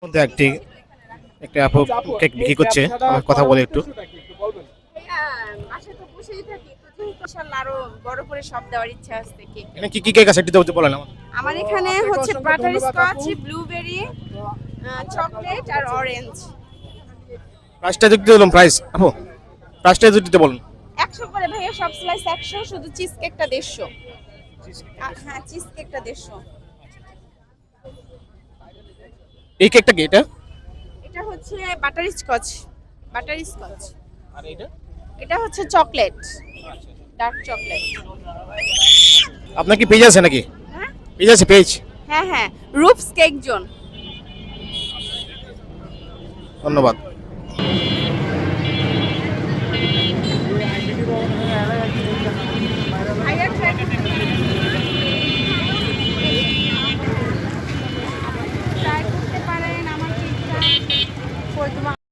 মধ্যে একটা আপু কেক বিক্রি করছে, আমার কথা বলে একটু। বাসায় তো বসেই থাকি, তো যেহেতু ইনশাআল্লাহ আরো বড় করে সব দেওয়ার ইচ্ছা আছে কেক। এখানে কি কি কেক আছে একটু তো বলেন আমাকে। আমার এখানে হচ্ছে বাটার স্কচ, ব্লুবেরি, চকলেট আর অরেঞ্জ। প্রাইসটা যদি বলুন, প্রাইসটা যদি বলুন। 100 করে ভাইয়া, সব স্লাইস 100, শুধু চিজ কেকটা 150। হ্যাঁ, চিজ কেকটা 150। এই কেকটা কি এটা? এটা হচ্ছে বাটার স্কচ। Butterscotch. আর এটা এটা হচ্ছে চকলেট, ডার্ক চকলেট। আপনার কি পেজ আছে নাকি? হ্যাঁ পেজ আছে, পেজ? হ্যাঁ হ্যাঁ, রুপস কেক জোন। ধন্যবাদ।